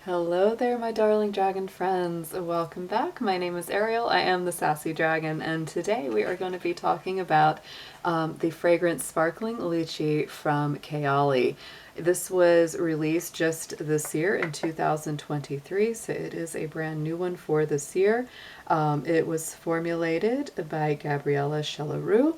Hello there, my darling dragon friends. Welcome back. My name is Ariel. I am the Sassy Dragon, and today we are going to be talking about the fragrance Sparkling Lychee from Kayali. This was released just this year in 2023, so it is a brand new one for this year. It was formulated by Gabriella Chelarue,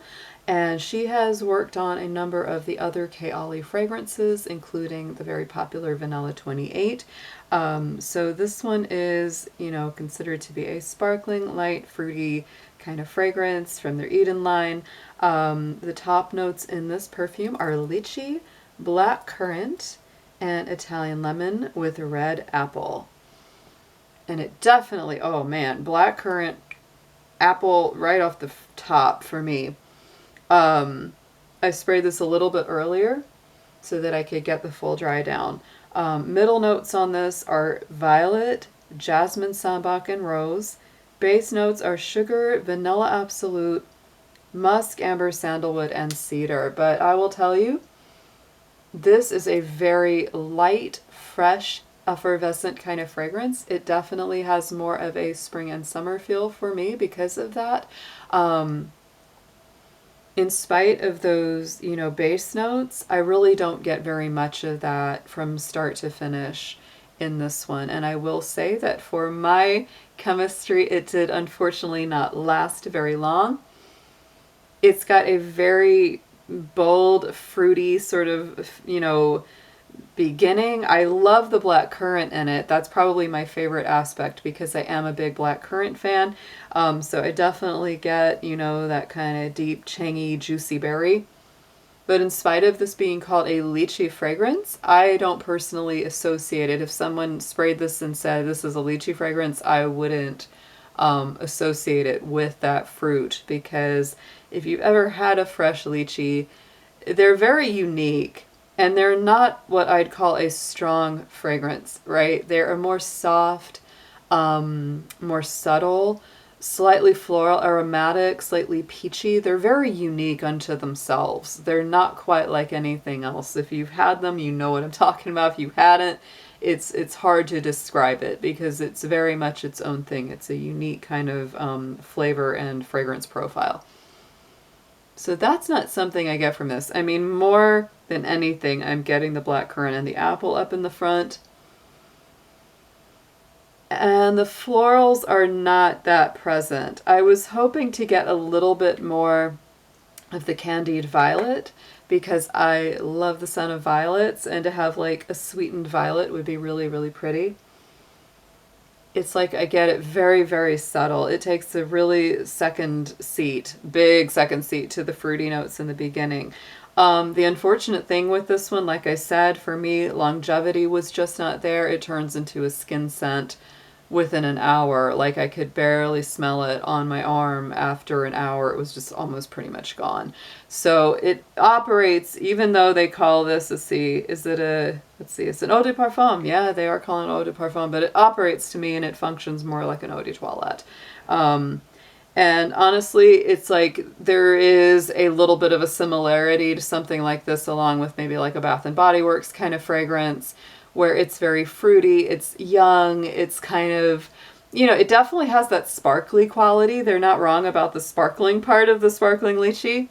and she has worked on a number of the other Kayali fragrances, including the very popular Vanilla 28. So this one is, considered to be a sparkling, light, fruity kind of fragrance from their Eden line. The top notes in this perfume are lychee, black currant, and Italian lemon with red apple. And it definitely, oh man, black currant, apple right off the top for me. I sprayed this a little bit earlier so that I could get the full dry down. Middle notes on this are violet, jasmine, sambac, and rose. Base notes are sugar, vanilla absolute, musk, amber, sandalwood, and cedar. But I will tell you, this is a very light, fresh, effervescent kind of fragrance. It definitely has more of a spring and summer feel for me because of that. In spite of those, base notes, I really don't get very much of that from start to finish in this one. And I will say that for my chemistry, it did unfortunately not last very long. It's got a very bold, fruity sort of, beginning. I love the black currant in it. That's probably my favorite aspect because I am a big black currant fan. So I definitely get, that kind of deep, tangy, juicy berry. But in spite of this being called a lychee fragrance, I don't personally associate it. If someone sprayed this and said this is a lychee fragrance, I wouldn't associate it with that fruit, because if you've ever had a fresh lychee, they're very unique. And they're not what I'd call a strong fragrance, right? They're a more soft, more subtle, slightly floral, aromatic, slightly peachy. They're very unique unto themselves. They're not quite like anything else. If you've had them, you know what I'm talking about. If you hadn't, it's hard to describe it because it's very much its own thing. It's a unique kind of flavor and fragrance profile. So that's not something I get from this. I mean, more than anything, I'm getting the black currant and the apple up in the front. And the florals are not that present. I was hoping to get a little bit more of the candied violet because I love the scent of violets, and to have like a sweetened violet would be really, really pretty. It's like I get it very, very subtle. It takes a really big second seat to the fruity notes in the beginning. The unfortunate thing with this one, like I said, for me, longevity was just not there. It turns into a skin scent within an hour. Like I could barely smell it on my arm after an hour. It was just almost pretty much gone. So it operates, even though they call this it's an eau de parfum. Yeah, they are calling it eau de parfum, but it operates to me and it functions more like an eau de toilette. And honestly, it's like there is a little bit of a similarity to something like this, along with maybe like a Bath and Body Works kind of fragrance, where it's very fruity, it's young, it's kind of, it definitely has that sparkly quality. They're not wrong about the sparkling part of the sparkling lychee,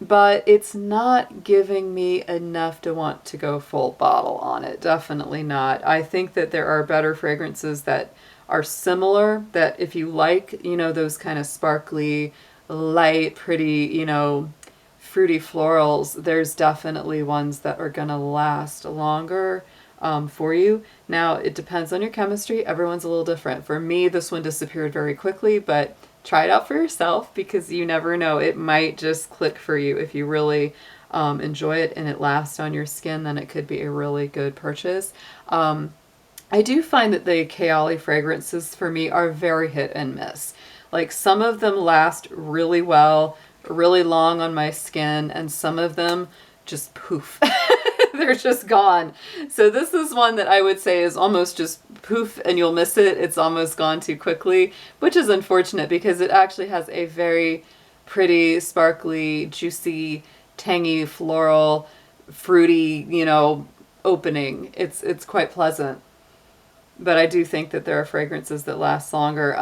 but it's not giving me enough to want to go full bottle on it. Definitely not. I think that there are better fragrances that are similar, that if you like, those kind of sparkly, light, pretty, fruity florals, there's definitely ones that are going to last longer for you. Now, it depends on your chemistry. Everyone's a little different. For me, this one disappeared very quickly, but try it out for yourself because you never know. It might just click for you. If you really enjoy it and it lasts on your skin, then it could be a really good purchase. I do find that the Kayali fragrances for me are very hit and miss. Like some of them last really well, really long on my skin, and some of them just poof. They're just gone. So this is one that I would say is almost just poof and you'll miss it. It's almost gone too quickly, which is unfortunate because it actually has a very pretty, sparkly, juicy, tangy, floral, fruity, opening. It's quite pleasant. But I do think that there are fragrances that last longer.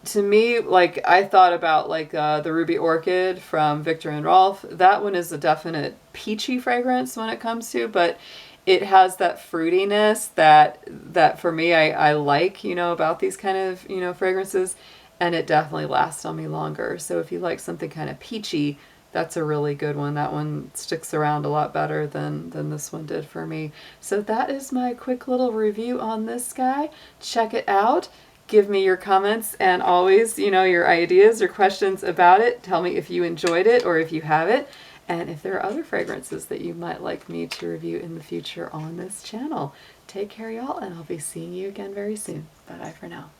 To me, like I thought about like the Ruby Orchid from Viktor and Rolf. That one is a definite peachy fragrance when it comes to, but it has that fruitiness that for me I like, you know, about these kind of, you know, fragrances, and it definitely lasts on me longer. So if you like something kind of peachy, that's a really good one. That one sticks around a lot better than this one did for me. So that is my quick little review on this guy. Check it out. Give me your comments and always, you know, your ideas or questions about it. Tell me if you enjoyed it or if you have it. And if there are other fragrances that you might like me to review in the future on this channel. Take care, y'all, and I'll be seeing you again very soon. Bye-bye for now.